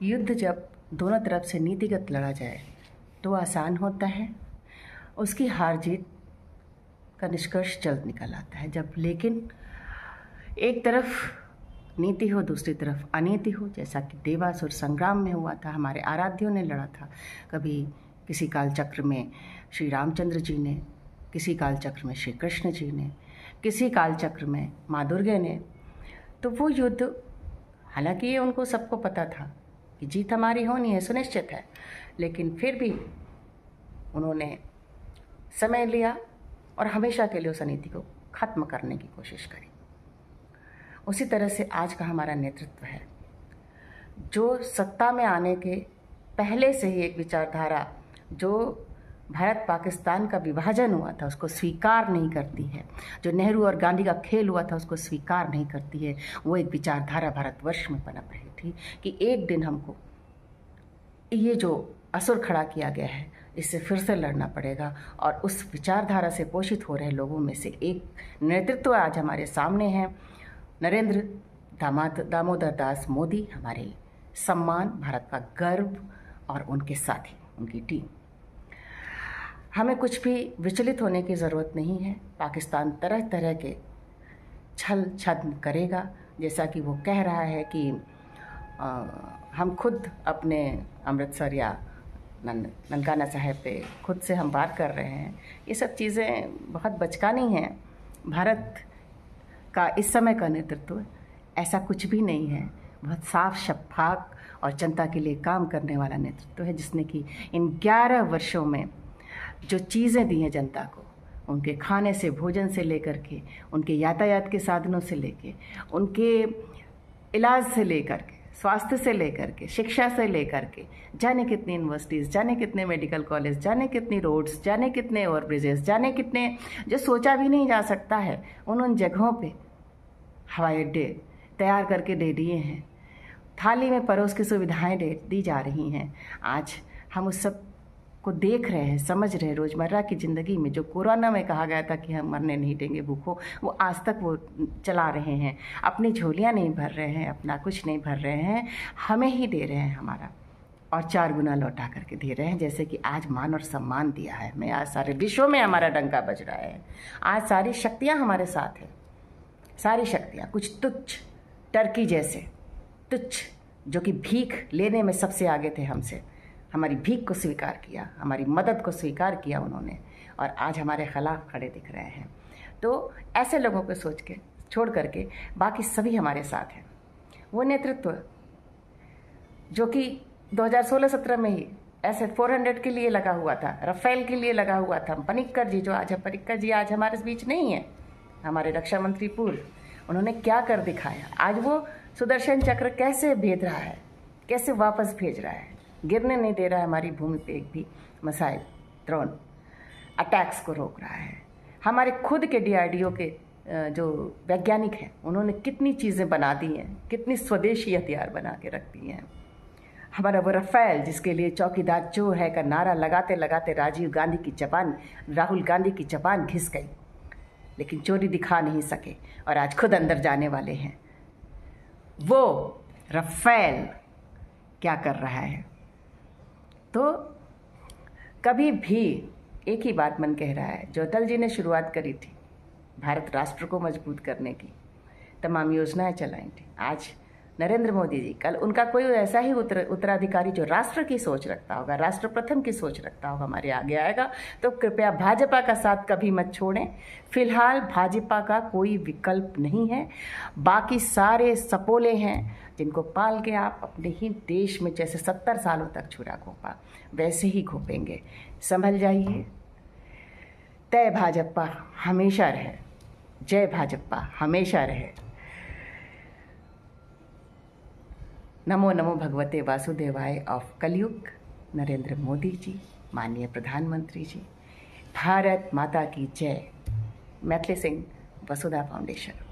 युद्ध जब दोनों तरफ से नीतिगत लड़ा जाए तो आसान होता है, उसकी हार जीत का निष्कर्ष जल्द निकल आता है। जब लेकिन एक तरफ नीति हो, दूसरी तरफ अनीति हो, जैसा कि देवासुर संग्राम में हुआ था, हमारे आराध्यों ने लड़ा था। कभी किसी कालचक्र में श्री रामचंद्र जी ने, किसी कालचक्र में श्री कृष्ण जी ने, किसी कालचक्र में माँ दुर्गे ने। तो वो युद्ध, हालांकि ये उनको सबको पता था कि जीत हमारी होनी है, सुनिश्चित है, लेकिन फिर भी उन्होंने समय लिया और हमेशा के लिए उस अनीति को खत्म करने की कोशिश करी। उसी तरह से आज का हमारा नेतृत्व है, जो सत्ता में आने के पहले से ही एक विचारधारा, जो भारत पाकिस्तान का विभाजन हुआ था उसको स्वीकार नहीं करती है, जो नेहरू और गांधी का खेल हुआ था उसको स्वीकार नहीं करती है। वो एक विचारधारा भारतवर्ष में पनप रही थी कि एक दिन हमको ये जो असुर खड़ा किया गया है इससे फिर से लड़ना पड़ेगा। और उस विचारधारा से पोषित हो रहे लोगों में से एक नेतृत्व आज हमारे सामने है, नरेंद्र दामोदर दास मोदी, हमारे सम्मान, भारत का गर्व और उनके साथी, उनकी टीम। हमें कुछ भी विचलित होने की ज़रूरत नहीं है। पाकिस्तान तरह तरह के छल छद्म करेगा, जैसा कि वो कह रहा है कि हम खुद अपने अमृतसर या ननकाना साहिब पे खुद से हम बात कर रहे हैं। ये सब चीज़ें बहुत बचकानी हैं। भारत का इस समय का नेतृत्व ऐसा कुछ भी नहीं है, बहुत साफ शफाफ और जनता के लिए काम करने वाला नेतृत्व है, जिसने कि इन 11 वर्षों में जो चीज़ें दी हैं जनता को, उनके खाने से, भोजन से लेकर के, उनके यातायात के साधनों से लेके, उनके इलाज से लेकर के, स्वास्थ्य से लेकर के, शिक्षा से लेकर के, जाने कितनी यूनिवर्सिटीज़, जाने कितने मेडिकल कॉलेज, जाने कितनी रोड्स, जाने कितने ओवर ब्रिजेस, जाने कितने जो सोचा भी नहीं जा सकता है, उन जगहों पे हवाई अड्डे तैयार करके दे दिए हैं। थाली में परोस की सुविधाएं दी जा रही हैं। आज हम उस सब को देख रहे हैं, समझ रहे हैं। रोज़मर्रा की ज़िंदगी में जो कोरोना में कहा गया था कि हम मरने नहीं देंगे भूखों, वो आज तक वो चला रहे हैं। अपनी झोलियां नहीं भर रहे हैं, अपना कुछ नहीं भर रहे हैं, हमें ही दे रहे हैं हमारा, और 4 गुना लौटा करके दे रहे हैं। जैसे कि आज मान और सम्मान दिया है हमें, आज सारे विश्व में हमारा डंका बज रहा है। आज सारी शक्तियाँ हमारे साथ हैं, सारी शक्तियाँ। कुछ तुच्छ, टर्की जैसे तुच्छ, जो कि भीख लेने में सबसे आगे थे हमसे, हमारी भीख को स्वीकार किया, हमारी मदद को स्वीकार किया उन्होंने, और आज हमारे खिलाफ खड़े दिख रहे हैं। तो ऐसे लोगों को सोच के छोड़ करके बाकी सभी हमारे साथ हैं। वो नेतृत्व जो कि 2016-17 में ही ऐसे 400 के लिए लगा हुआ था, राफेल के लिए लगा हुआ था। पनिक्कर जी, जो आज पनिक्कर जी आज हमारे बीच नहीं है, हमारे रक्षा मंत्री पूर्व, उन्होंने क्या कर दिखाया। आज वो सुदर्शन चक्र कैसे भेज रहा है, कैसे वापस भेज रहा है, गिरने नहीं दे रहा है हमारी भूमि पे एक भी मिसाइल, ड्रोन अटैक्स को रोक रहा है। हमारे खुद के DRDO के जो वैज्ञानिक हैं, उन्होंने कितनी चीज़ें बना दी हैं, कितनी स्वदेशी हथियार बना के रख दी हैं। हमारा वो राफेल, जिसके लिए चौकीदार चोर है का नारा लगाते लगाते राहुल गांधी की जबान घिस गई, लेकिन चोरी दिखा नहीं सके और आज खुद अंदर जाने वाले हैं। वो राफेल क्या कर रहा है? तो कभी भी एक ही बात मन कह रहा है, जो अटल जी ने शुरुआत करी थी भारत राष्ट्र को मजबूत करने की, तमाम योजनाएं चलाई थी, आज नरेंद्र मोदी जी, कल उनका कोई ऐसा ही उत्तराधिकारी जो राष्ट्र की सोच रखता होगा, राष्ट्र प्रथम की सोच रखता होगा, हमारे आगे आएगा। तो कृपया भाजपा का साथ कभी मत छोड़ें। फिलहाल भाजपा का कोई विकल्प नहीं है। बाकी सारे सपोले हैं जिनको पाल के आप अपने ही देश में जैसे 70 सालों तक छुरा घोंपा, वैसे ही घोंपेंगे। संभल जाइए। जय भाजपा हमेशा रहे, जय भाजपा हमेशा रहे। नमो नमो भगवते वासुदेवाय ऑफ कलयुग नरेंद्र मोदी जी, माननीय प्रधानमंत्री जी। भारत माता की जय। मैथिली सिंह, वसुधा फाउंडेशन।